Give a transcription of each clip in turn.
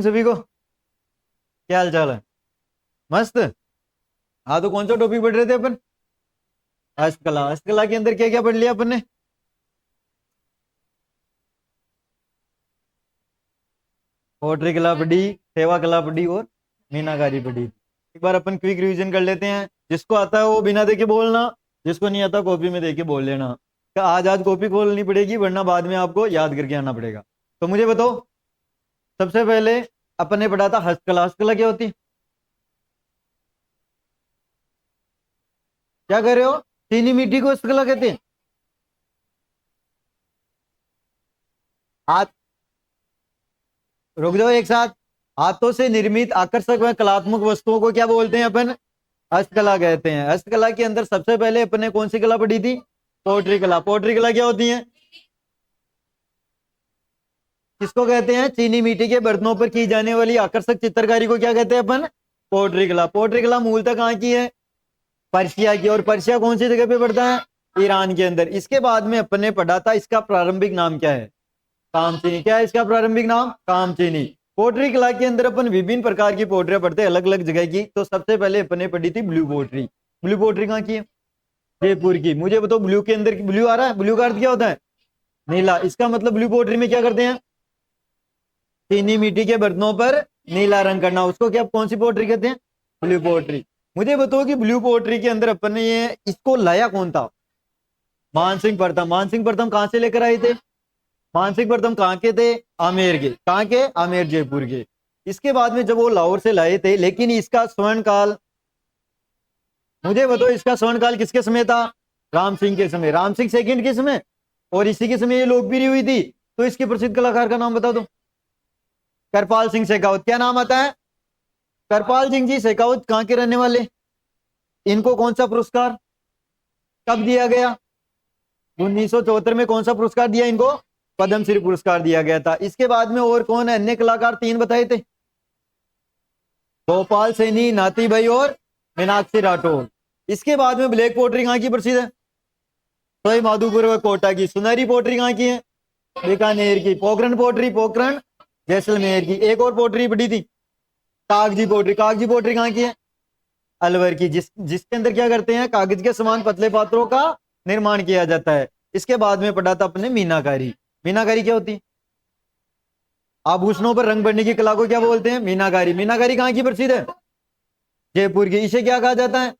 सभी को क्या हाल चाल है। मस्त। हाँ, तो कौन सा टॉपिक पढ़ रहे थे अपन? हस्तकला। हस्तकला के अंदर क्या क्या पढ़ लिया अपन ने? पोट्री कला पढ़ी, सेवा कला पढ़ी और मीनाकारी पढ़ी। एक बार अपन क्विक रिवीजन कर लेते हैं। जिसको आता है वो बिना देखे बोलना, जिसको नहीं आता कॉपी में देख के बोल लेना। क्या आज कॉपी खोलनी पड़ेगी, वरना बाद में आपको याद करके आना पड़ेगा। तो मुझे बताओ, सबसे पहले अपन ने पढ़ा था हस्तकला। हस्तकला क्या होती है? क्या कह रहे हो? चीनी मिट्टी को हस्तकला कहते हैं? हाथ। रुक जाओ एक साथ। हाथों से निर्मित आकर्षक व कलात्मक वस्तुओं को क्या बोलते हैं अपन? हस्तकला कहते हैं। हस्तकला के अंदर सबसे पहले अपन ने कौन सी कला पढ़ी थी? पोट्री कला। पोट्री कला क्या होती है? किसको कहते हैं? चीनी मिट्टी के बर्तनों पर की जाने वाली आकर्षक चित्रकारी को क्या कहते हैं अपन? पोट्री कला। पोट्री कला मूलतः कहाँ की है? पर्शिया की। और पर्शिया कौन सी जगह पे पड़ता है? ईरान के अंदर। इसके बाद में अपन ने पढ़ा था इसका प्रारंभिक नाम क्या है? कामचीनी। क्या है इसका प्रारंभिक नाम? कामचीनी। पोट्री कला के अंदर अपन विभिन्न प्रकार की पोट्रियां पढ़ते हैं, अलग अलग जगह की। तो सबसे पहले अपन ने पढ़ी थी ब्लू पोट्री। ब्लू पोट्री कहाँ की है? जयपुर की। मुझे बताओ, ब्लू के अंदर ब्लू आ रहा है? ब्लू का अर्थ क्या होता है? नीला। इसका मतलब ब्लू पोट्री में क्या करते हैं? चीनी मिट्टी के बर्तनों पर नीला रंग करना, उसको क्या, कौन सी पोट्री कहते हैं? Blue pottery. मुझे बताओ कि ब्लू पोट्री के अंदर अपन ने ये इसको लाया कौन था? मानसिंह प्रथम। मानसिंह प्रथम कहां से लेकर आए थे? मानसिंह प्रथम कहाँ के थे? आमेर के। कहाँ के? आमेर, जयपुर के। इसके बाद में जब वो लाहौर से लाए थे, लेकिन इसका स्वर्ण काल, मुझे बताओ इसका स्वर्ण काल किसके समय था? राम सिंह के समय। राम सिंह सेकंड के समय। और इसी के समय ये लोकप्रिय हुई थी। तो इसके प्रसिद्ध कलाकार का नाम बता दो। करपाल सिंह शेखावत। क्या नाम आता है? करपाल सिंह जी शेखावत कहाँ के रहने वाले? इनको कौन सा पुरस्कार कब दिया गया? 1974 में। कौन सा पुरस्कार दिया इनको? पद्मश्री पुरस्कार दिया गया था। इसके बाद में और कौन है अन्य कलाकार? तीन बताए थे। गोपाल सैनी, नाती भाई और मीनाक्षी राठौर। इसके बाद में ब्लैक पोट्री कहाँ की प्रसिद्ध है? सवाई माधोपुर व कोटा की। सुनहरी पोट्री कहाँ की है? बीकानेर की। पोखरण पोट्री, पोखरण जैसलमेर की। एक और पोट्री पड़ी थी, कागजी पोट्री। कागजी पोट्री कहाँ की है? अलवर की। जिसके अंदर क्या करते हैं? कागज के समान पतले पात्रों का निर्माण किया जाता है। इसके बाद में पढ़ा था अपने मीनाकारी। मीनाकारी क्या होती है? आभूषणों पर रंग भरने की कला को क्या बोलते हैं? मीनाकारी। मीनाकारी कहाँ की प्रसिद्ध है? जयपुर की। इसे क्या कहा जाता है?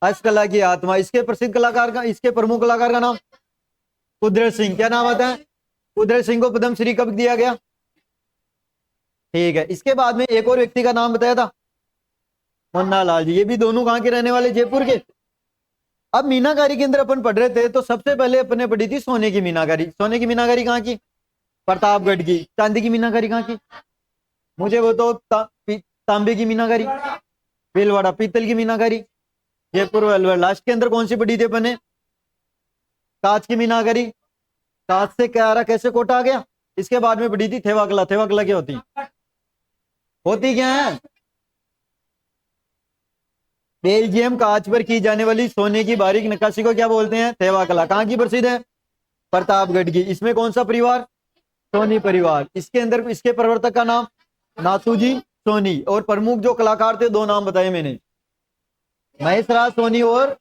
हस्तकला की आत्मा। इसके प्रसिद्ध कलाकार का, इसके प्रमुख कलाकार का नाम? कुदरत सिंह। क्या नाम आता है? कुदरत सिंह को पद्मश्री कब दिया गया? ठीक है। इसके बाद में एक और व्यक्ति का नाम बताया था, मुन्ना लाल जी। ये भी दोनों कहाँ के रहने वाले? जयपुर के। अब मीनाकारी के अंदर अपन पढ़ रहे थे, तो सबसे पहले अपन ने पढ़ी थी सोने की मीनाकारी। सोने की मीनाकारी कहाँ की? प्रतापगढ़ की। चांदी की मीनाकारी कहाँ की? मुझे वो तो तांबे की मीनाकारी भीलवाड़ा। पीतल की मीनाकारी जयपुर और अलवर। लास्ट के अंदर कौन सी पढ़ी थी अपन ने? कांच की मीनाकारी। कांच से क्या आ रहा, कैसे कोटा आ गया? इसके बाद में पढ़ी थी थेवा कला। थेवा कला क्या होती? होती क्या है? बेल्जियम कांच पर की जाने वाली सोने की बारीक नक्काशी को क्या बोलते हैं? थेवा कला। कहाँ की प्रसिद्ध है? प्रतापगढ़ की। इसमें कौन सा परिवार? सोनी परिवार। इसके अंदर इसके प्रवर्तक का नाम नाथूजी सोनी। और प्रमुख जो कलाकार थे, दो नाम बताए मैंने, महेश राज सोनी और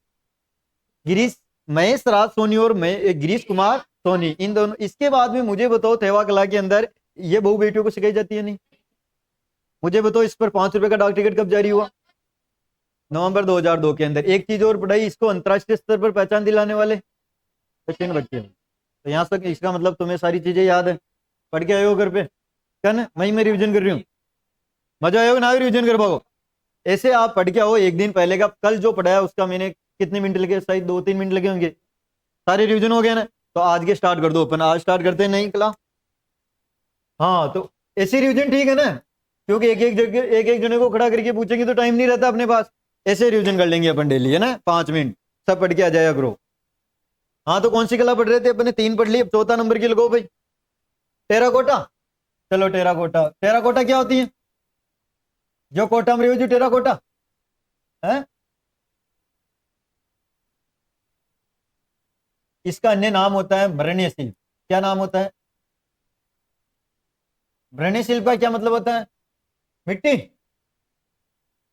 गिरीश। महेश राज सोनी और गिरीश कुमार सोनी, इन दोनों। इसके बाद में मुझे बताओ, थेवा कला के अंदर ये बहु बेटियों को सिखाई जाती है नहीं? मुझे बताओ, इस पर 5 रुपए का डाक टिकट कब जारी हुआ? नवंबर 2002 के अंदर। एक चीज और पढ़ाई, इसको अंतरराष्ट्रीय स्तर पर पहचान दिलाने वाले सचिन बच्चे। तो यहाँ तक इसका मतलब तुम्हें सारी चीजें याद है, पढ़ के आए हो घर पे। क्या ना, वही मैं रिविजन कर रही हूँ। मजा आएगा ना रिविजन कर पाओ? ऐसे आप पढ़ के आओ एक दिन पहले का। कल जो पढ़ाया उसका मैंने कितने मिनट लगे? शायद 2-3 मिनट लगे होंगे। सारे रिविजन हो गए ना? तो आज के स्टार्ट कर दो अपन। आज स्टार्ट करते हैं नई क्लास। हाँ, तो ऐसे रिविजन ठीक है ना? क्योंकि एक एक जगह एक एक जने को खड़ा करके पूछेंगे तो टाइम नहीं रहता अपने पास। ऐसे रिविजन कर लेंगे अपन डेली, है ना? 5 मिनट सब पढ़ के आ जाया करो। हाँ, तो कौन सी कला पढ़ रहे थे अपन ने? 3 पढ़ ली, अब चौथा नंबर की लगाओ भाई। टेराकोटा। चलो, टेराकोटा। टेराकोटा क्या होती है? जो कोटा में रही हो, जो टेराकोटा है। इसका अन्य नाम होता है मरणीय शिल्प। क्या नाम होता है? व्रणशिल्प का क्या मतलब होता है? मिट्टी।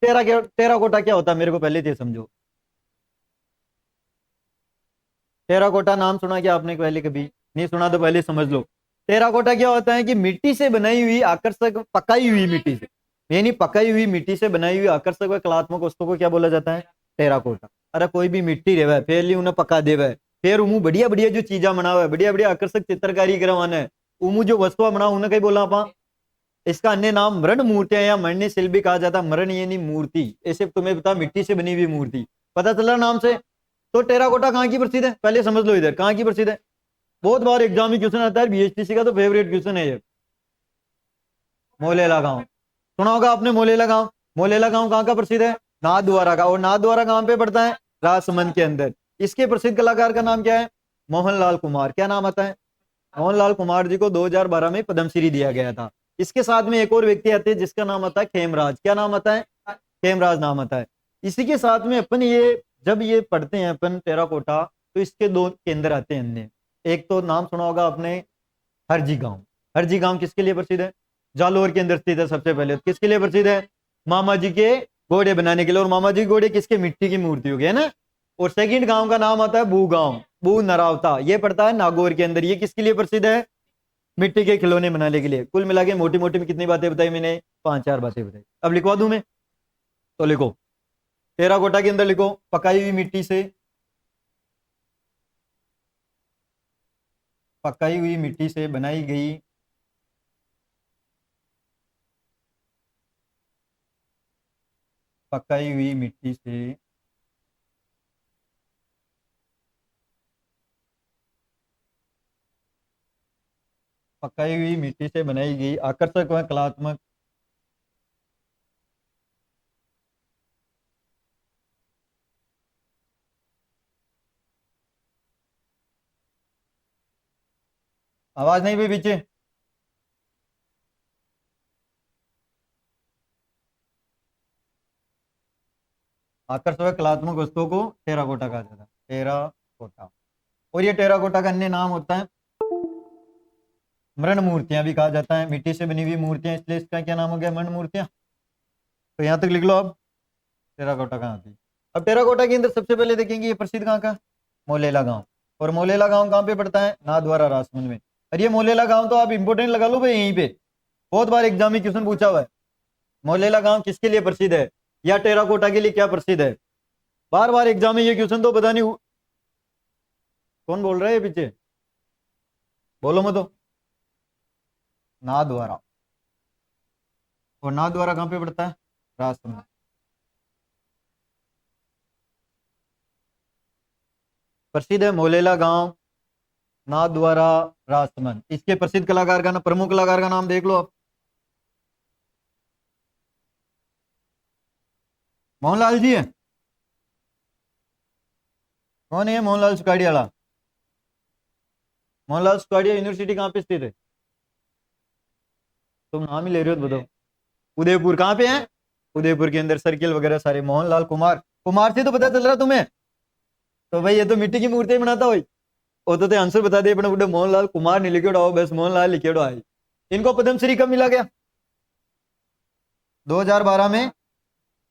टेराकोटा क्या होता है, मेरे को पहले तो ये समझो। टेराकोटा नाम सुना क्या आपने पहले? कभी नहीं सुना तो पहले समझ लो। टेराकोटा क्या होता है कि मिट्टी से बनाई हुई आकर्षक, पकाई हुई मिट्टी से, यानी पकाई हुई मिट्टी से बनाई हुई आकर्षक व कलात्मक वस्तु को क्या बोला जाता है? टेराकोटा। अरे कोई भी मिट्टी रेवे फिर ली उन्हें पका देवे, फिर उमू बढ़िया बढ़िया जो चीजा बनावे, बढ़िया बढ़िया आकर्षक चित्रकारी करवाना है, उमू जो वस्तुआ बनाओ उन्हें कहीं बोला आपा। इसका अन्य नाम मृण मूर्तियां या मृण शिल्प भी कहा जाता है। मृण यानी मूर्ति, ऐसे तुम्हें पता मिट्टी से बनी हुई मूर्ति, पता चला नाम से। तो टेराकोटा कहाँ की प्रसिद्ध है, पहले समझ लो इधर कहाँ की प्रसिद्ध है। बहुत बार एग्जाम में क्वेश्चन आता है, बीएचटीसी का तो फेवरेट क्वेश्चन है ये। मोलेला गांव सुना होगा आपने, मोलेला गांव। मोलेला गांव कहाँ का प्रसिद्ध है? नाथद्वारा का। और नाथद्वारा कहाँ पे पड़ता है? राजसमंद के अंदर। इसके प्रसिद्ध कलाकार का नाम क्या है? मोहनलाल कुमार। क्या नाम आता है? मोहनलाल कुमार जी को 2012 में पद्मश्री दिया गया था। इसके साथ में एक और व्यक्ति आते हैं जिसका नाम आता है खेमराज। क्या नाम आता है? खेमराज नाम आता है। इसी के साथ में अपन ये जब ये पढ़ते हैं अपन टेराकोटा, तो इसके दो केंद्र आते हैं अन्य। एक तो नाम सुना होगा आपने, हरजी गांव। हरजी गांव किसके लिए प्रसिद्ध है? जालोर के अंदर स्थित है। सबसे पहले तो किसके लिए प्रसिद्ध है? मामा जी के घोड़े बनाने के लिए। और मामा जी के घोड़े किसके? मिट्टी की मूर्ति हो गई है ना। और सेकंड गांव का नाम आता है बू गांव। बू नरावता, ये पड़ता है नागौर के अंदर। ये किसके लिए प्रसिद्ध है? मिट्टी के खिलौने बनाने के लिए। कुल मिला के मोटी मोटी में कितनी बातें बताई मैंने? 5-4 बातें बताई। अब लिखवा दूं मैं? तो लिखो, टेराकोटा के अंदर लिखो पकाई हुई मिट्टी से, पकाई हुई मिट्टी से बनाई गई पकाई हुई मिट्टी से पकाई हुई मिट्टी से बनाई गई आकर्षक व कलात्मक आवाज नहीं भी पीछे। आकर्षक व कलात्मक वस्तुओं को टेराकोटा कहा जाता है। टेराकोटा। और ये टेराकोटा का अन्य नाम होता है मृण मूर्तियां भी कहा जाता है। मिट्टी से बनी हुई मूर्तियां, इसलिए इसका क्या नाम हो गया? मृण मूर्तियां। तो यहां तक लिख लो अब टेराकोटा कहाँ थी। अब टेराकोटा के अंदर सबसे पहले देखेंगे ये प्रसिद्ध कहाँ का? मोलेला गांव। और मोलेला गांव कहाँ पे पड़ता है? नाथद्वारा राजसमंद में। और ये मोलेला गांव तो आप इंपोर्टेंट लगा लो भाई यहीं पे, बहुत बार एग्जाम में क्वेश्चन पूछा हुआ है। मोलेला गांव किसके लिए प्रसिद्ध है, या टेराकोटा के लिए क्या प्रसिद्ध है? बार बार एग्जाम में ये क्वेश्चन तो पता नहीं कौन बोल रहा है पीछे, बोलो मत। तो नाथद्वारा। और नाथद्वारा कहाँ पे पड़ता है? राजसमंद। प्रसिद्ध है मोलेला गांव, नाथद्वारा, राजसमंद। इसके प्रसिद्ध कलाकार का प्रमुख कलाकार का नाम देख लो आप। मोहनलाल जी है। कौन है मोहनलाल सुखाड़ी वाला? मोहनलाल सुखाड़िया यूनिवर्सिटी कहाँ पे स्थित है? तुम नाम ही ले रहे हो तो बताओ। उदयपुर। कहाँ पे है? उदयपुर के अंदर सर्किल वगैरह सारे। मोहनलाल कुमार, कुमार से तो पता चल रहा तुम्हें। तो भाई ये तो मिट्टी की मूर्ति बनाता हो। वो तो आंसर बता दिए अपने बुढ़े, मोहनलाल कुमार नहीं लिखे हो, बस मोहनलाल लिखे हो आई। इनको पद्मश्री कब मिला गया? 2012 में।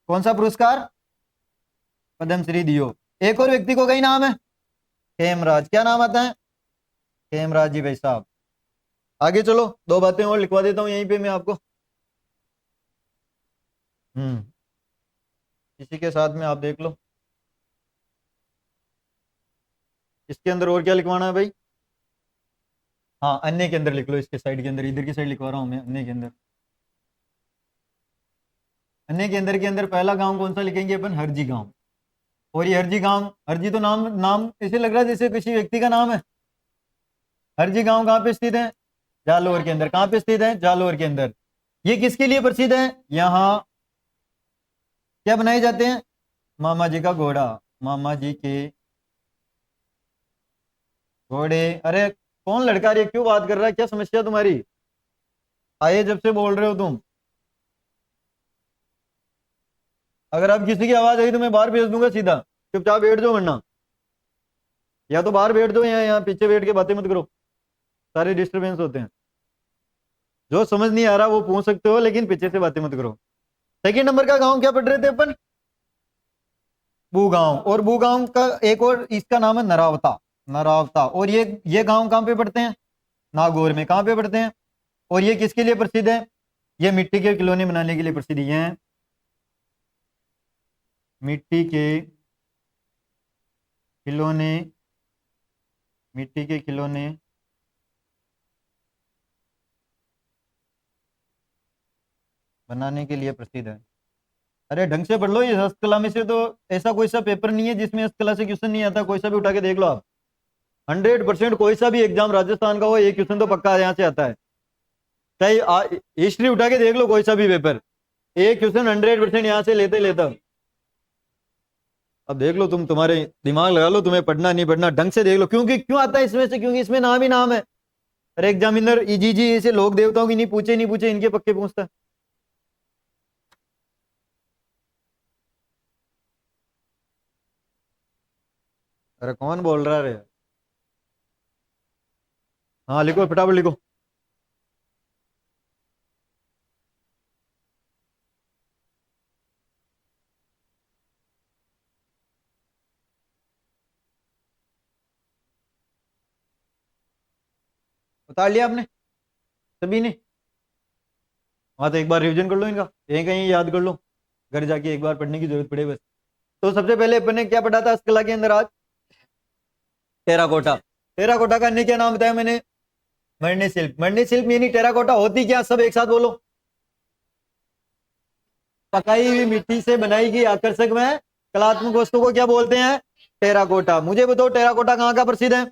कौन सा पुरस्कार? पद्मश्री दियो। एक और व्यक्ति को कई नाम है, खेमराज। क्या नाम आता है? खेमराज जी भाई साहब। आगे चलो, दो बातें और लिखवा देता हूं यहीं पे मैं आपको। हम्म इसी के साथ में आप देख लो इसके अंदर और क्या लिखवाना है भाई। हाँ, अन्य के अंदर लिख लो, इसके साइड के अंदर, इधर की साइड लिखवा रहा हूँ मैं। अन्य के अंदर, अन्य के अंदर पहला गांव कौन सा लिखेंगे अपन? हरजी गांव। और ये हरजी गांव, हरजी तो नाम नाम ऐसे लग रहा है जैसे किसी व्यक्ति का नाम है। हरजी गांव कहाँ पे स्थित है? जालोर के अंदर। कहाँ पे स्थित है? जालोर के अंदर। ये किसके लिए प्रसिद्ध है? यहाँ क्या बनाए जाते हैं? मामा जी का घोड़ा। मामा जी के घोड़े। अरे कौन लड़का रे, क्यों बात कर रहा है, क्या समस्या तुम्हारी? आए जब से बोल रहे हो तुम। अगर अब किसी की आवाज आई तो मैं बाहर भेज दूंगा सीधा। चुपचाप बैठ जाओ, वरना या तो बाहर बैठ जाओ या यहाँ पीछे बैठ के बातें मत करो, सारे डिस्टरबेंस होते हैं। जो समझ नहीं आ रहा वो पूछ सकते हो, लेकिन पीछे से बातें मत करो। सेकंड नंबर का गांव क्या पढ़ रहे थे अपन? बूगांव। और बूगांव का एक और इसका नाम है नरावता। नरावता। और ये गांव कहाँ पे पड़ते हैं? नागौर में। कहाँ पे पड़ते हैं? और ये किसके लिए प्रसिद्ध है? ये मिट्टी के खिलौने बनाने के लिए प्रसिद्ध है। मिट्टी के खिलौने, मिट्टी के खिलौने बनाने के लिए प्रसिद्ध है। अरे ढंग से पढ़ लो, ये हस्तकला में से तो ऐसा कोई सा पेपर नहीं है जिसमें हस्तकला से क्वेश्चन नहीं आता। कोई सा भी उठा के देख लो आप, 100% कोई सा भी एग्जाम राजस्थान का हो, एक क्वेश्चन तो पक्का यहाँ से आता है। चाहे हिस्ट्री उठा के देख लो, कोई सा भी पेपर, एक क्वेश्चन 100% यहाँ से लेते लेता। अब देख लो तुम, तुम्हारे दिमाग लगा लो, तुम्हें पढ़ना नहीं पढ़ना, ढंग से देख लो। क्योंकि क्यों आता है इसमें से? क्योंकि इसमें नाम ही नाम है। अरे एग्जामिनर जी जी ऐसे लोक देवताओं की नहीं पूछे, नहीं पूछे, इनके पक्के पूछता है। अरे कौन बोल रहा है रे? हाँ लिखो, फटाफट लिखो। उतार लिया आपने सभी ने? हाँ तो एक बार रिवीजन कर लो इनका, कहीं कहीं याद कर लो, घर जाके एक बार पढ़ने की जरूरत पड़े बस। तो सबसे पहले अपन ने क्या पढ़ा था इस कला के अंदर आज? टेराकोटा। टेराकोटा का अन्य क्या नाम बताया मैंने? मणि शिल्प। मणि शिल्प यानी टेराकोटा होती क्या? सब एक साथ बोलो। पकाई हुई मिट्टी से बनाई गई आकर्षक में कलात्मक वस्तु को क्या बोलते हैं? टेराकोटा। मुझे बताओ टेराकोटा कहाँ का प्रसिद्ध है?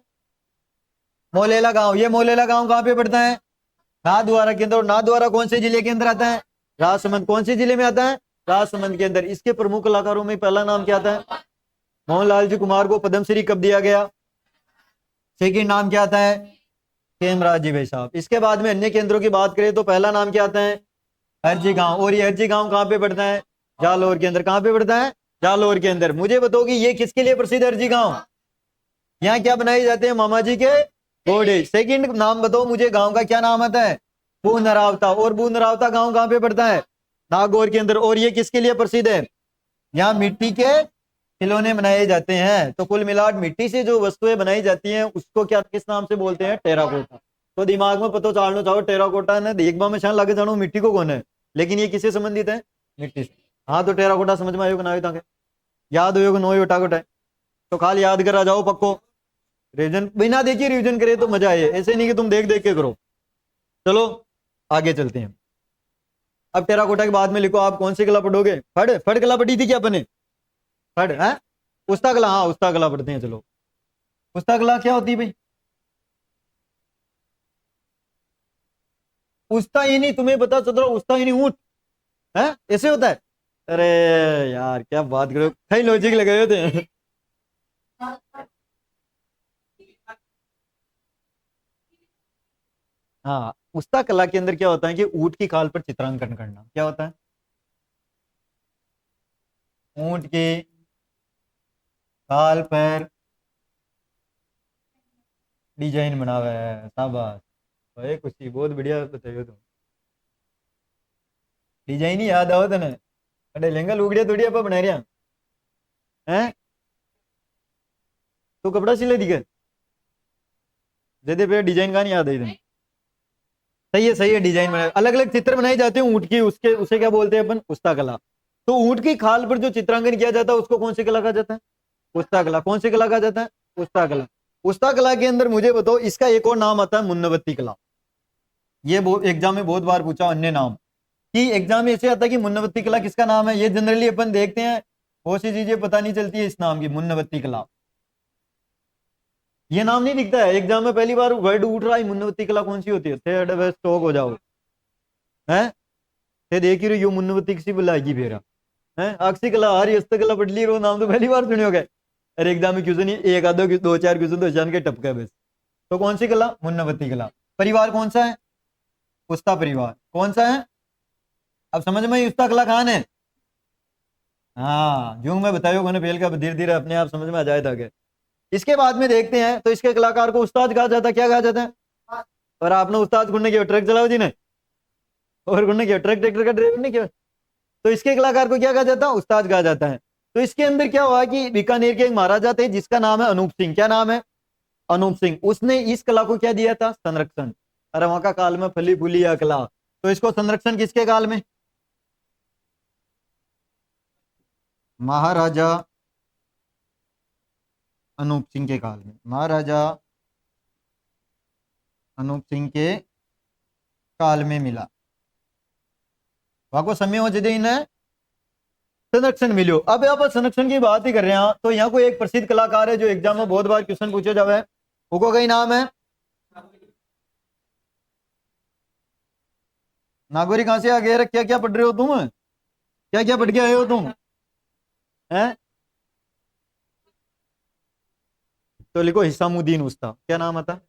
मोलेला गांव। ये मोलेला गांव कहाँ पे पड़ता है? नाथद्वारा के अंदर। नाथद्वारा कौन से जिले के अंदर आता है? राजसमंद। कौन से जिले में आता है? राजसमंद के अंदर। इसके प्रमुख कलाकारों में पहला नाम क्या आता है? मोहनलाल जी कुमार को पद्मश्री कब दिया गया? सेकंड नाम क्या आता है? खेमराज जी भाई साहब। इसके बाद में अन्य केंद्रों की बात करें तो पहला नाम क्या आता है? हरजी गांव। और ये हरजी गांव कहाँ पे पड़ता है? जालौर के अंदर। कहाँ पे पड़ता है? जालौर के अंदर। मुझे बताओ कि ये किसके लिए प्रसिद्ध है हरजी गांव? यहाँ क्या बनाए जाते हैं? मामा जी के घोड़े। सेकंड नाम बताओ मुझे, गांव का क्या नाम आता है? बूनरावता। और बूनरावता गांव कहाँ पे पड़ता है? नागौर के अंदर। और ये किसके लिए प्रसिद्ध है? यहाँ मिट्टी के खिलौने बनाए जाते हैं। तो कुल मिलाकर मिट्टी से जो वस्तुएं बनाई जाती हैं उसको क्या, किस नाम से बोलते हैं? टेराकोटा। तो दिमाग में पता चालना चाहो टेराकोटा ने एक बार में शान लागे जानो मिट्टी को कौन है, लेकिन ये किससे संबंधित है? मिट्टी से। हाँ तो टेराकोटा समझ में आयो ना? आयो याद हो नो टेराकोटा? तो खाली याद करा जाओ पक्को। रिविजन बिना देखे रिविजन करे तो मजा आए, ऐसे नहीं कि तुम देख देख के करो। चलो आगे चलते हैं। अब टेराकोटा के बाद में लिखो आप कौन सी कला पढ़ोगे? फड़। फड़ कला पढ़ी थी क्या अपने? फड़ है? उस्ता कला। हाँ उस्ता कला पढ़ते हैं। चलो उस्ता कला क्या होती है भाई? उस्ता ही नहीं, तुम्हें पता चल रहा उस्ता ही नहीं, ऊंट है, ऐसे होता है? अरे यार क्या बात करो, कहीं लॉजिक लगे हुए थे। हाँ उस्ता कला के अंदर क्या होता है कि ऊंट की खाल पर चित्रांकन करना। क्या होता है? ऊंट की खाल पर डिजाइन बना हुआ है। शाबाश भाई, खुशी बहुत बढ़िया बताइयो तुम। डिजाइन ही याद आओ तने? अरे लहंगा लुगड़िया थोड़ी आप बना रहा है? तो कपड़ा सिले दिखे जदे पे डिजाइन का नहीं याद है इधर। सही है सही है, डिजाइन बनाए अलग अलग चित्र बनाए जाते हैं ऊंट की, उसके उसे क्या बोलते हैं अपन? उस्ता कला। तो ऊंट की खाल पर जो चित्रांकन किया जाता है उसको कौन सी कला कहा जाता है? उस्ता कला। कौन सी कला कहा जाता है? उस्ता कला। उस्ता कला के अंदर मुझे बताओ इसका एक और नाम आता है मुन्नवत्ती कला। ये एग्जाम में बहुत बार पूछा अन्य नाम, कि एग्जाम में ऐसे आता है कि मुन्नवत्ती कला किसका नाम है? ये जनरली अपन देखते हैं, बहुत सी चीजें पता नहीं चलती है इस नाम की, मुन्नवत्ती कला। ये नाम नहीं दिखता है एग्जाम में, पहली बार वर्ड उठ रहा है मुन्नवत्ती कला कौन सी होती है? थर्ड वे स्टॉक हो जाओ है। फिर देख ही रही यो मुन्नवत्ती किसी बुलाएगी फिर है? अक्षी कला हरी हस्तकला पढ़ ली रो, नाम तो पहली बार सुने हो गए। अरे एग्जाम में क्वेश्चन ही एक आधो दो चार क्वेश्चन तो जान के टपका है बस। तो कौन सी कला? मुन्नवत्ती कला। परिवार कौन सा है? उस्ता परिवार। कौन सा है? अब समझ में उस्ता कला कहान है? हाँ जो मैं बताया मैंने पहल का धीरे धीरे अपने आप समझ में आ जाए था कि। इसके बाद में देखते हैं तो इसके कलाकार को उस्ताद कहा जाता है। क्या कहा जाता है? और आपने उस्ताद ढूंढने के ट्रक चलाओ जी ने, और कौन ने किया? ट्रक ट्रैक्टर का ड्राइवर ने किया। तो इसके कलाकार को क्या कहा जाता है? उस्ताद कहा जाता है। तो इसके अंदर क्या हुआ कि बीकानेर के एक महाराजा थे जिसका नाम है अनूप सिंह। क्या नाम है? अनूप सिंह। उसने इस कला को क्या दिया था? संरक्षण। अरे वहां का काल में फली फूली या कला, तो इसको संरक्षण किसके काल में? महाराजा अनूप सिंह के काल में। महाराजा अनूप सिंह के काल में मिला। वहां को समय हो जाए इन्हें संरक्षण मिलो। अब आप संरक्षण की बात ही कर रहे हैं, तो यहाँ कोई एक प्रसिद्ध कलाकार है जो एग्जाम में बहुत बार क्वेश्चन पूछे जावे, वो कई नाम है? नागौरी कहां से आ गए? क्या क्या पढ़ रहे हो तुम? क्या क्या पढ़ के आए हो तुम? हैं? तो लिखो हिसामुद्दीन उस्ता। क्या नाम आता?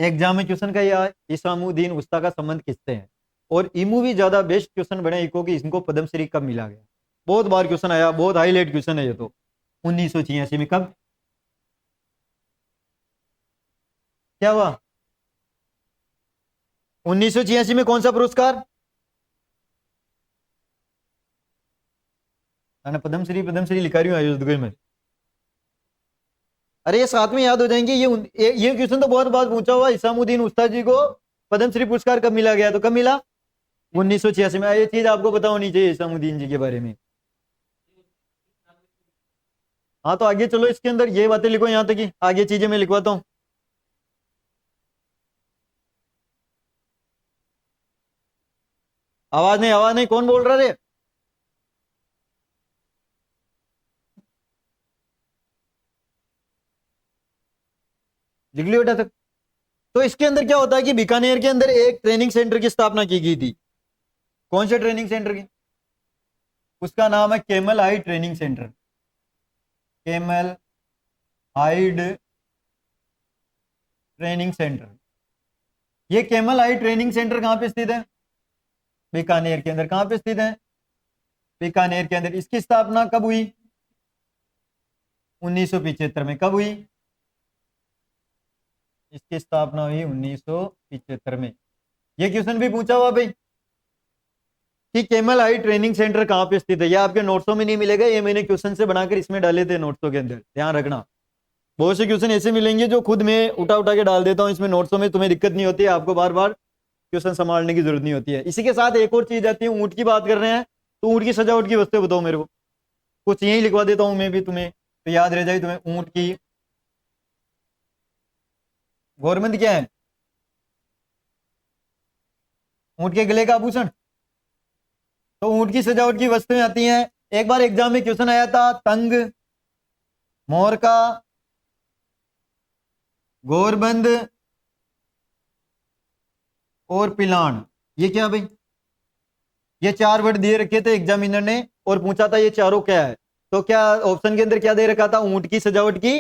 एग्जाम में क्वेश्चन का यह इसामुद्दीन उस्ता का संबंध किससे है? और इमू भी ज्यादा बेस्ट क्वेश्चन बने इको कि इनको पद्मश्री कब मिला गया। बहुत बार क्वेश्चन आया, बहुत हाईलाइट क्वेश्चन है ये तो। 1986 में कब? क्या हुआ? 1986 में कौन सा पुरस्कार? मैंने पद्मश्री पद्मश्री लिखा रही हूँ अयोध्या में। अरे ये साथ में याद हो जाएंगे। ये क्वेश्चन तो बहुत बार पूछा हुआ। इसामुद्दीन उस्ताद जी को पद्मश्री पुरस्कार कब मिला गया? तो कब मिला? 1986 में। ये चीज आपको पता होनी चाहिए इसामुद्दीन जी के बारे में। हाँ तो आगे चलो, इसके अंदर ये बातें लिखो, यहाँ तक ही आगे चीजें मैं लिखवाता हूँ। आवाज नहीं, आवाज नहीं, कौन बोल रहा रे? लिख लियो बेटा तक। तो इसके अंदर क्या होता है कि बीकानेर के अंदर एक ट्रेनिंग सेंटर की स्थापना की गई थी। कौन से ट्रेनिंग सेंटर की? उसका नाम है camel hide training centre. Camel hide training centre. ये केमल हाइड ट्रेनिंग सेंटर कहां पे स्थित है? बीकानेर के अंदर। कहां पे स्थित है? बीकानेर के अंदर। इसकी स्थापना कब हुई? 1975 में। कब हुई? इसकी स्थापना हुई 1975 में। ये क्वेश्चन भी पूछा हुआ भाई कि केमल हाइड ट्रेनिंग सेंटर कहां पे स्थित है। ये आपके नोट्सों में नहीं मिलेगा, ये मैंने क्वेश्चन से बनाकर इसमें डाले थे नोट्सों के अंदर, ध्यान रखना। बहुत से क्वेश्चन ऐसे मिलेंगे जो खुद मैं उठा उठा के डाल देता हूं इसमें नोट्सों में, तुम्हें दिक्कत नहीं होती है, आपको बार बार क्वेश्चन संभालने की जरूरत नहीं होती है। इसी के साथ एक और चीज आती है, ऊंट की बात कर रहे हैं तो ऊंट की सजावट की वस्तु बताओ मेरे को। कुछ यही लिखवा देता हूं मैं भी तुम्हें, तो याद रह जाए तुम्हें। ऊंट की गवर्नमेंट क्या है? ऊंट के गले का आभूषण। तो ऊंट की सजावट की वस्तुएं आती हैं। एक बार एग्जाम में क्वेश्चन आया था, तंग, मोर का, गोरबंद और पिलान। ये क्या भाई? ये चार वर्ड दिए रखे थे एग्जामिनर ने और पूछा था ये चारों क्या है। तो क्या ऑप्शन के अंदर क्या दे रखा था? ऊंट की सजावट की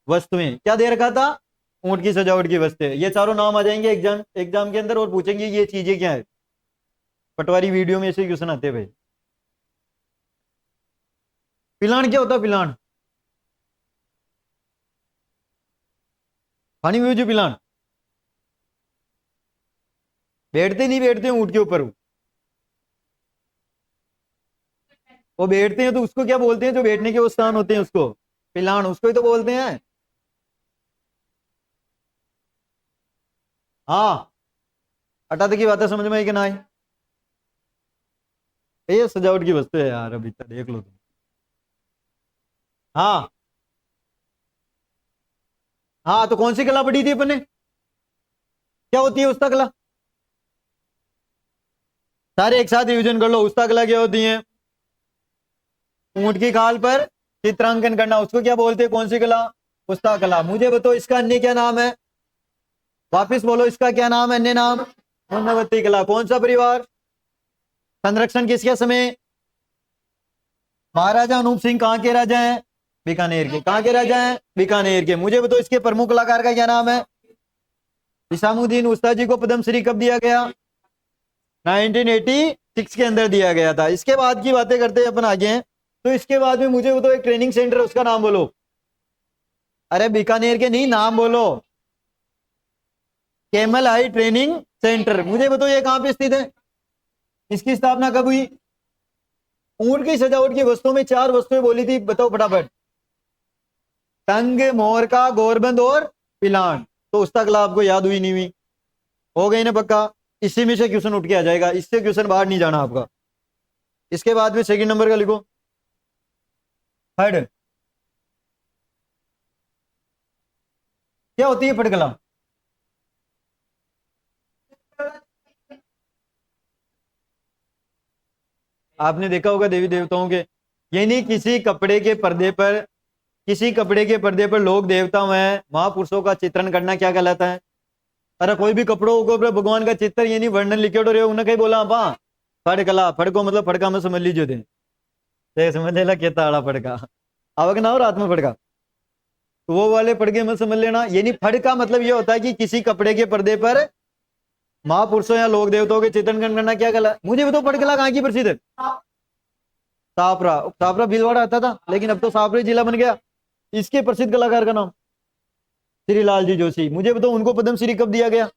वस्तुएं। क्या दे रखा था? ऊंट की सजावट की वस्तुएं। ये चारों नाम आ जाएंगे एग्जाम के अंदर और पूछेंगे ये चीजें क्या है। पटवारी वीडियो में ऐसे क्वेश्चन आते हैं भाई। पिलान क्या होता है? पिलान पानी में जो पिलान बैठते नहीं, बैठते ऊंट के ऊपर वो बैठते हैं, तो उसको क्या बोलते हैं? जो बैठने के वो स्थान होते हैं उसको पिलान, उसको ही तो बोलते हैं। हाँ, हटा की बात है, समझ में आई कि ना आई? ये सजावट की वस्तु है यार, अभी तक देख लो तुम। हाँ हाँ, तो कौन सी कला पढ़ी थी अपन ने? क्या होती है उस्ता कला? सारे एक साथ रिविजन कर लो। उस्ता कला क्या होती है? ऊंट की खाल पर चित्रांकन करना, उसको क्या बोलते हैं? कौन सी कला? उस्ता कला। मुझे बताओ इसका अन्य क्या नाम है? वापिस बोलो, इसका क्या नाम है? अन्य नाम मूर्णवती कला। कौन सा परिवार? संरक्षण किसके समय? महाराजा अनूप सिंह कहाँ के राजा हैं? बीकानेर के। कहाँ के राजा हैं? बीकानेर के। मुझे बताओ इसके प्रमुख कलाकार का क्या नाम है? इसामुद्दीन उस्ताद जी को पद्मश्री कब दिया गया? 1986 के अंदर दिया गया था। इसके बाद की बातें करते हैं अपन आगे हैं। तो इसके बाद में मुझे बताओ एक ट्रेनिंग सेंटर है, उसका नाम बोलो। अरे बीकानेर के नहीं, नाम बोलो। केमल आई ट्रेनिंग सेंटर, मुझे बताओ ये कहां पे स्थित है, इसकी स्थापना कब हुई। ऊंट की सजावट की वस्तुओं में 4 वस्तुएं बोली थी, बताओ फटाफट। तंग, मोर का, गोरबंद और पिलान। तो उस तक आपको याद हुई नहीं हुई, हो गई ना पक्का। इसी में से क्वेश्चन उठ के आ जाएगा, इससे क्वेश्चन बाहर नहीं जाना आपका। इसके बाद में सेकंड नंबर का लिखो, फड़। क्या होती है फड़कला। आपने देखा होगा देवी देवताओं के, यानी किसी कपड़े के पर्दे पर, किसी कपड़े के पर्दे पर लोग देवताओं में महापुरुषों का चित्रण करना क्या कहलाता है। अरे कोई भी कपड़ों के ऊपर भगवान का चित्र यानी वर्णन लिखे रहे हो, उन्हें कहीं बोला आप फड़कला। फड़को मतलब फड़का में समझ लीजिए थे, ते समझ लेला कहता आड़ा फड़का, आवक ना हो रात में फड़का, तो वो वाले फड़के में समझ लेना। यानी फड़ का मतलब ये होता है कि किसी कपड़े के पर्दे पर महापुरुषों या लोक देवताओं के चित्रण करना क्या कहला। मुझे बताओ फड़कला कहाँ की प्रसिद्ध है। सापरा, सापरा भीलवाड़ा आता था, लेकिन अब तो सापरा जिला बन गया। इसके प्रसिद्ध कलाकार का नाम श्री लाल जी जोशी। मुझे बताओ उनको पद्मश्री कब दिया गया,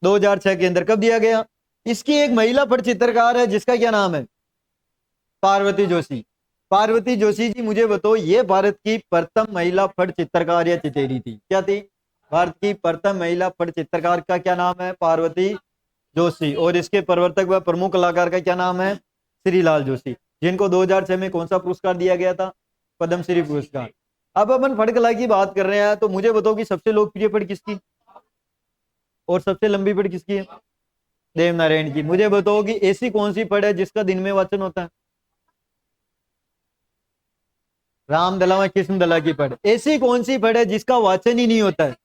2006 के अंदर। कब दिया गया। इसकी एक महिला पट चित्रकार है जिसका क्या नाम है, पार्वती जोशी। पार्वती जोशी जी, मुझे बताओ ये भारत की प्रथम महिला पट चित्रकार या चितेरी थी, क्या थी। भारत की प्रथम महिला पट चित्रकार का क्या नाम है, पार्वती जोशी। और इसके प्रवर्तक व प्रमुख कलाकार का क्या नाम है, श्रीलाल जोशी, जिनको 2006 में कौन सा पुरस्कार दिया गया था, पद्मश्री पुरस्कार। अब अपन फट कला की बात कर रहे हैं, तो मुझे बताओ कि सबसे लोकप्रिय पट किसकी और सबसे लंबी पट किसकी है, देवनारायण की। मुझे बताओ कि ऐसी कौन सी पट है जिसका दिन में वाचन होता है, रामदला में कृष्णदला की पढ़। ऐसी कौन सी पढ़ है जिसका वाचन ही नहीं होता है,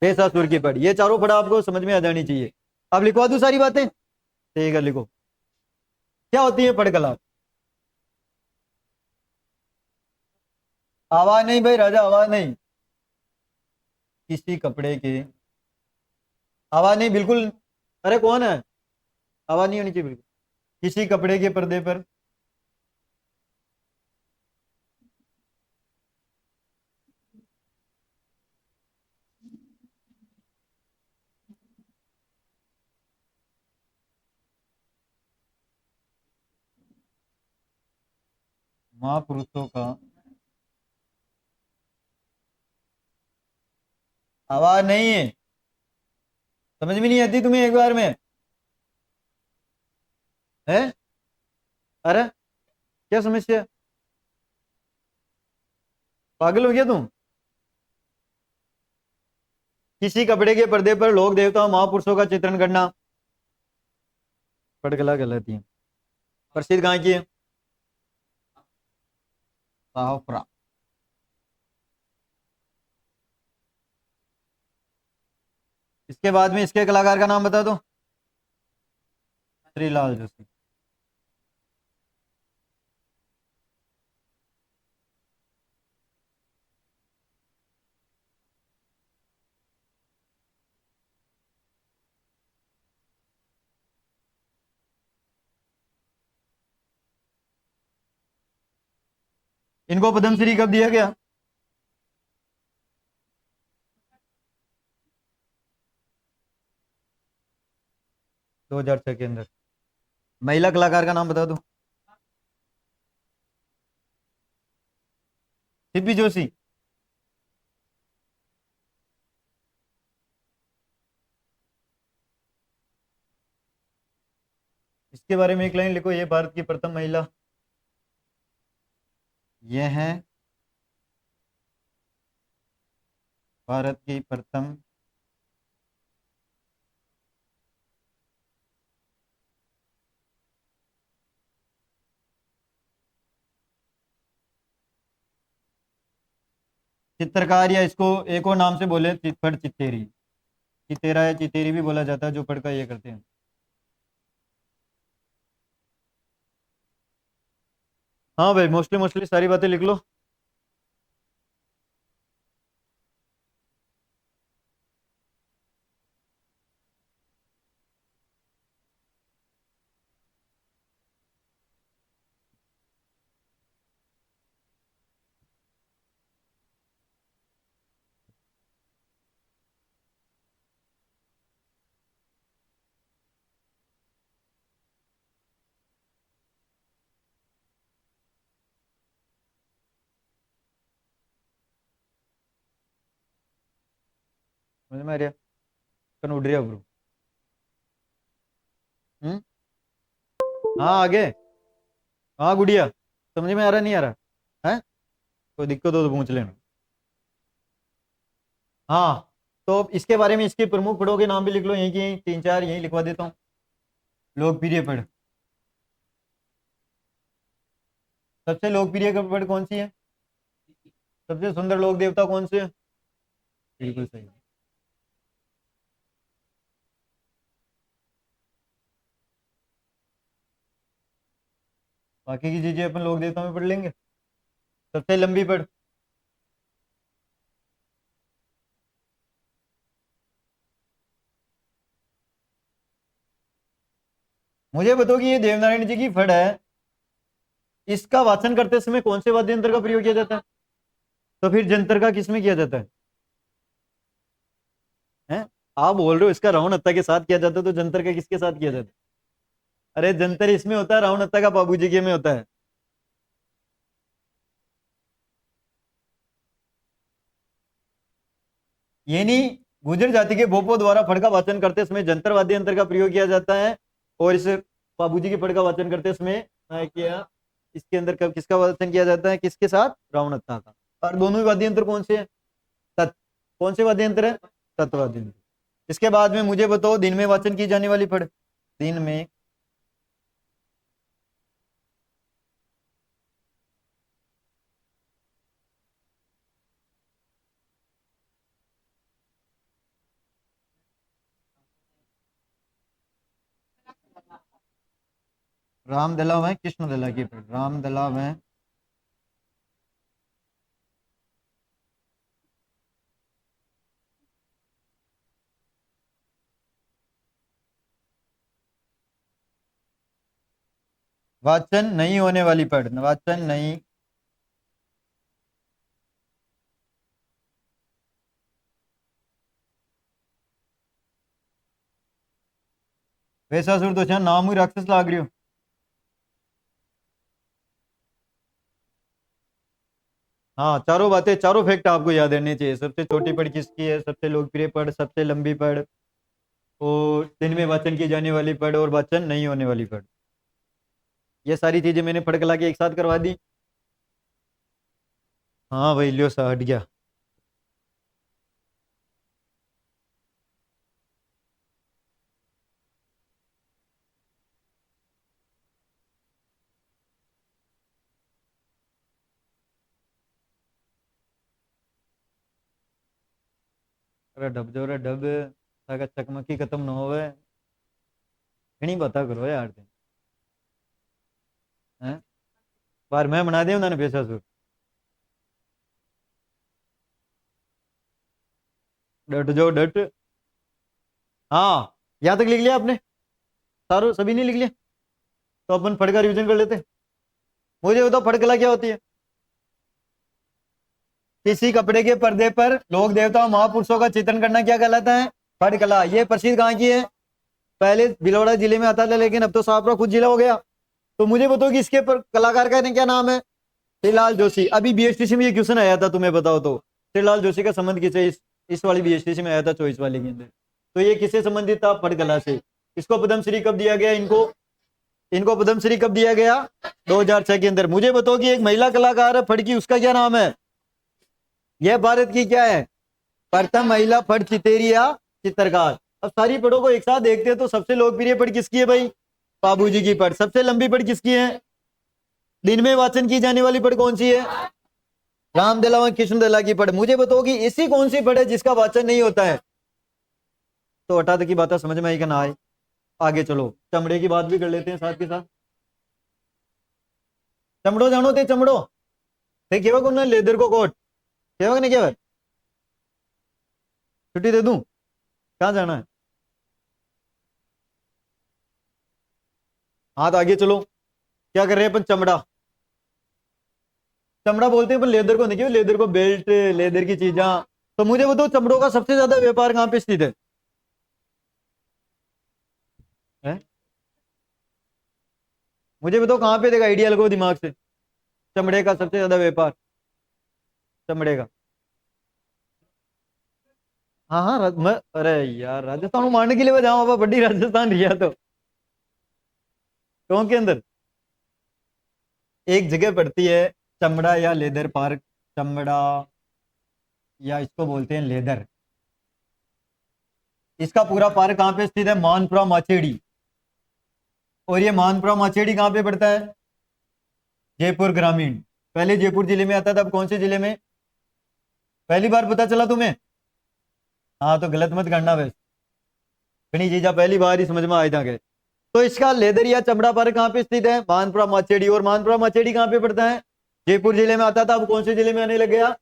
भैंसासुर की पढ़। ये चारों पढ़ आपको समझ में आ जानी चाहिए। अब लिखवा दूं सारी बातें, ठीक है लिखो। क्या होती है पढ़ कला। आवाज नहीं भाई राजा, आवाज नहीं। किसी कपड़े के, आवाज नहीं बिल्कुल। अरे कौन है, आवाज नहीं होनी चाहिए बिल्कुल। किसी कपड़े के पर्दे पर महापुरुषों का, आवाज नहीं है, समझ में नहीं आती तुम्हें एक बार में है। अरे क्या समस्या, पागल हो गया तुम। किसी कपड़े के पर्दे पर लोक देवताओं महापुरुषों का चित्रण करना पटकला कहलाती है। प्रसिद्ध कहाँ की है, साहपुरा। इसके बाद में इसके कलाकार का नाम बता दो, श्रीलाल जोशी। इनको पद्मश्री कब दिया गया, 2006 के अंदर। महिला कलाकार का नाम बता दो, सिप्पी जोशी। इसके बारे में एक लाइन लिखो, ये भारत की प्रथम महिला, ये है भारत की प्रथम चित्रकार, या इसको एक और नाम से बोले चित्पट चितेरी, चितेरा या चितेरी भी बोला जाता है, जो पढ़कर ये करते हैं। हाँ भाई, मोस्टली मोस्टली सारी बातें लिख लो। समझ में आ रहा? कन उड़ रहा ब्रो। हम्म। हाँ आगे। हाँ गुड़िया, समझ में आ रहा नहीं आ रहा है? कोई दिक्कत हो तो पूछ लेना। हाँ, तो इसके बारे में इसके प्रमुख पढ़ों के नाम भी लिख लो, यहीं की तीन चार यहीं लिखवा देता हूँ। लोकप्रिय पढ़, सबसे लोकप्रिय पढ़ कौन सी है? सबसे सुंदर लोक देवता कौन से है? बिल्कुल सही। बाकी की चीजें अपन लोक देवता में पढ़ लेंगे। सबसे लंबी पढ़। मुझे बताओ कि ये देवनारायण जी की फड़ है, इसका वाचन करते समय कौन से वाद्य यंत्र का प्रयोग किया जाता है? तो फिर जंतर का किसमें किया जाता है? हैं? आप बोल रहे हो इसका रावण हत्ता के साथ किया जाता है, तो जंतर का किसके साथ किया जाता है? अरे जंतर इसमें होता है, रावण हत्ता का बाबूजी के में होता है। ये नहीं, गुर्जर जाति के भोपो द्वारा फड़ का वाचन करते समय जंतर वाद्य यंत्र का प्रयोग किया जाता है, और इस बाबूजी की फड़ का वाचन करते समय किया, इसके अंदर कब किसका वाचन किया जाता है, किसके साथ? रावण हत्ता का। और दोनों ही वाद्य यंत्र कौन से हैं? तत्, कौन से वाद्य यंत्र है? तत्वाद्य यंत्र। इसके बाद में मुझे बताओ दिन में वाचन की जाने वाली फड़, दिन में। राम दला में कृष्ण दला की फड़, राम दला में वाचन नहीं होने वाली पढ़, वाचन नहीं। वैसा सुर तो अच्छा नाम ही राक्षस लाग रही हो। हाँ, चारों बातें, चारों फैक्ट आपको याद रहने चाहिए। सबसे छोटी पढ़ किसकी है, सबसे लोकप्रिय पढ़, सबसे लंबी पढ़, और दिन में वाचन की जाने वाली पढ़, और वाचन नहीं होने वाली पढ़। ये सारी चीजें मैंने पढ़ कला के एक साथ करवा दी। हाँ भाई, लियो सा हट गया। अरे डब जो रे डब, ताकि चकमकी खत्म ना होवे। घणी बता करो यार तुम। हैं? बार मैं बना दिया उन्होंने पैसा सुर। डट जो डट। हाँ, यहाँ तक लिख लिया आपने? सारो सभी ने लिख लिया? तो अपन फड़ का रिविजन कर लेते। मुझे बताओ फड़ कला क्या होती है? किसी कपड़े के पर्दे पर लोक देवताओं महापुरुषों का चित्रण करना क्या कहलाता है? फड़ कला। ये प्रसिद्ध कहाँ की है? पहले भीलवाड़ा जिले में आता था, लेकिन अब तो शाहपुरा खुद जिला हो गया। तो मुझे बताओ कि इसके पर कलाकार का क्या नाम है? श्रीलाल जोशी। अभी बीएसटीसी में ये क्वेश्चन आया था, तुम्हें बताओ तो। श्रीलाल जोशी का संबंध किसे? इस वाली बीएसटीसी में आया था, चॉइस वाले के अंदर। तो ये किससे संबंधित था? फड़ कला से। इसको पद्मश्री कब दिया गया इनको? इनको पद्मश्री कब दिया गया? 2006 के अंदर। मुझे बताओ कि एक महिला कलाकार है फड़ की, उसका क्या नाम है? यह भारत की क्या है? प्रथम महिला फड़ चितेरिया चित्रकार। अब सारी पढ़ों को एक साथ देखते हैं, तो सबसे लोकप्रिय पढ़ किसकी है भाई? बाबूजी की पढ़। सबसे लंबी पढ़ किसकी है? दिन में वाचन की जाने वाली पढ़ कौन सी है? राम दला व कृष्ण दला की पढ़। मुझे बताओ कि ऐसी कौन सी पढ़ है जिसका वाचन नहीं होता है? तो हटा की बात समझ में आई कि ना आए? आगे चलो, चमड़े की बात भी कर लेते हैं साथ के साथ। चमड़ो जानो थे? चमड़ो थे केवल कौन लेदर को कोट केवल नहीं केवल? छुट्टी दे दूं? कहाँ जाना है? हाँ तो आगे चलो, क्या कर रहे हैं अपन? चमड़ा। चमड़ा बोलते हैं अपन लेदर को नहीं, क्यों? लेदर को बेल्ट, लेदर की चीजा। तो मुझे बताओ चमड़ों का सबसे ज्यादा व्यापार कहाँ पे स्थित है? मुझे बताओ कहाँ पे? देखा, आइडिया लगो दिमाग से। चमड़े का सबसे ज्यादा व्यापार, चमड़े का। हाँ हाँ मैं अरे यार राजस्थान को मारने के लिए मैं जाऊँ बाबा, बड़ी राजस्थान रिया तो गाँव के अंदर एक जगह पड़ती है, चमड़ा या लेदर पार्क, चमड़ा या इसको बोलते हैं लेदर। इसका पूरा पार्क कहाँ पे स्थित है? मानपुरा माचेड़ी। और ये मानपुरा माचेड़ी कहाँ पे पड़ता है? जयपुर ग्रामीण। पहले जयपुर जिले में आता था, अब कौन से जिले में? पहली बार पता चला तुम्हें? हाँ तो गलत मत करना बस, घनी चीजा पहली बार ही समझ में आए जाके। तो इसका लेदर या चमड़ा पार्क कहाँ पे स्थित है? मानपुरा माचेड़ी। और मानपुरा माचेड़ी कहाँ पे पड़ता है? जयपुर जिले में आता था, अब कौन से जिले में आने लग गया?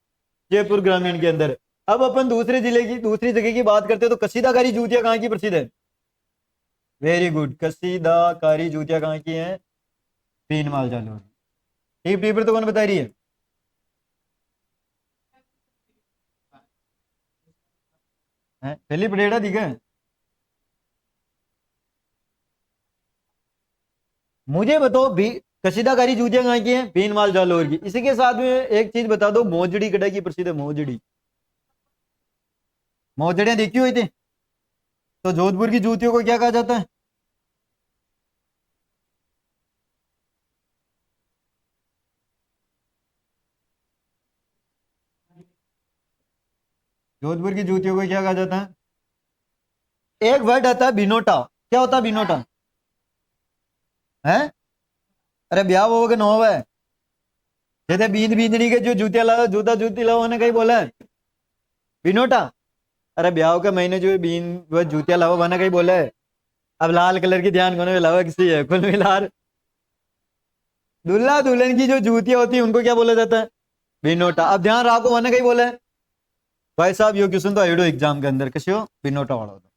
जयपुर ग्रामीण के अंदर। अब अपन दूसरे जिले की, दूसरी जगह की बात करते हैं, तो कसीदाकारी जूतियां कहाँ की प्रसिद्ध है? वेरी गुड, कसीदाकारी जूतियां कहाँ की हैं? भीनमाल जालौर। टीप टीपर तो कौन बता रही है? पहली पटेड़ा दिखा है? मुझे बताओ भी, कशीदाकारी जूतियां कहाँ की हैं? भीनमाल जालौर की। इसी के साथ में एक चीज बता दो, मोजड़ी कड़ा की प्रसिद्ध है मोजड़ी। मोजड़ियां देखी हुई थी? तो जोधपुर की जूतियों को क्या कहा जाता है? जोधपुर की जूतियों को क्या कहा जाता है? एक वर्ड आता है बिनोटा। क्या होता है बिनोटा? है? अरे ब्याह वो के नौ है। जैसे बींद बींदनी के जो जूतियां लाओ, जूता जूती लाओ, उन्हें कहीं बोला है बिनोटा। अरे ब्याह के महीने जो बीन वो जूतियां लाओ, बना कहीं बोला है? अब लाल कलर की ध्यान कोने लावा किसी है, कुल मिला दूल्हा दुल्हन की जो जूतियां होती है उनको क्या बोला जाता है? बिनोटा। अब ध्यान रखो, मैंने कहीं बोला है? भाई साहब यो क्वेश्चन तो आइडो एग्जाम के अंदर, किसी हो बिनोटा वाला होता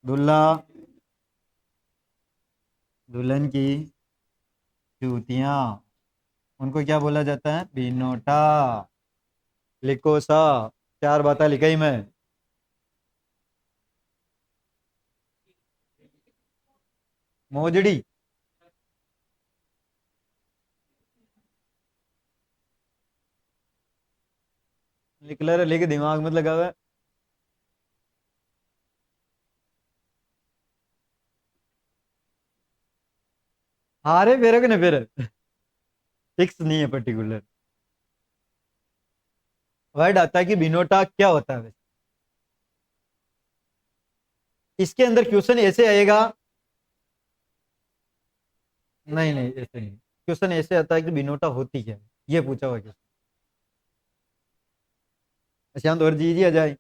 दूल्हा दुल्हन की जूतियां, उनको क्या बोला जाता है? बिनोटा। लिखो सा, चार बातें लिखाई मैं। मोजड़ी। लिख ले रे, लिख, दिमाग मत लगा हुआ है। हारे फिर कि नहीं फिर? फिक्स नहीं है पर्टिकुलर। वर्ड आता है कि बिनोटा क्या होता है वैसे? इसके अंदर क्वेश्चन ऐसे आएगा, नहीं नहीं ऐसे नहीं, क्वेश्चन ऐसे आता है कि बिनोटा होती क्या है, ये पूछा हुआ क्वेश्चन। शांत और जी आ जाए।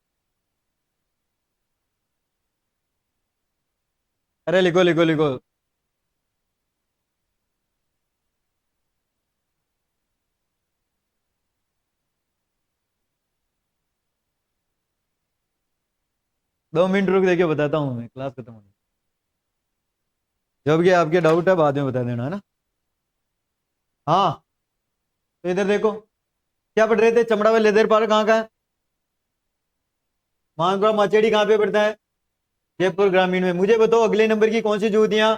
अरे लिखो लिखो लिखो। 2 मिनट रुक, देखिए बताता हूँ, मैं क्लास खत्म होगी। जब कि आपके डाउट है बाद में बता देना, है ना? हाँ तो इधर देखो, क्या पढ़ रहे थे? चमड़ा व लेदर पार्क कहाँ का है? मानपुरा माचेड़ी कहाँ पे पड़ता है? जयपुर ग्रामीण में। मुझे बताओ अगले नंबर की कौन सी जूतियां,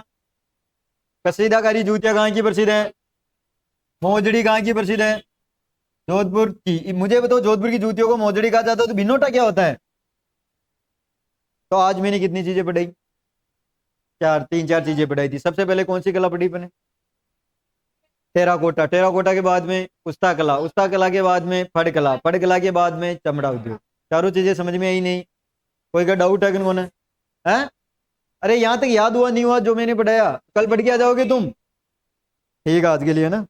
कसीदाकारी जूतियां कहाँ की प्रसिद्ध है? मोजड़ी कहाँ की प्रसिद्ध है? जोधपुर की। मुझे बताओ जोधपुर की जूतियों को मोजड़ी कहा जाता है, तो भिन्नोटा क्या होता है? तो आज मैंने कितनी चीजें पढ़ाई? चार, तीन चार चीजें पढ़ाई थी। सबसे पहले कौन सी कला पढ़ी मैंने? टेराकोटा। टेराकोटा के बाद में उस्ता कला, उस्ता कला के बाद में फड़ कला, फड़ कला के बाद में चमड़ा उद्योग। चारों चीजें समझ में आई नहीं? कोई का डाउट है कि कौन है? अरे यहाँ तक याद हुआ नहीं हुआ जो मैंने पढ़ाया? कल पढ़ के आ जाओगे तुम? ठीक है आज के लिए ना।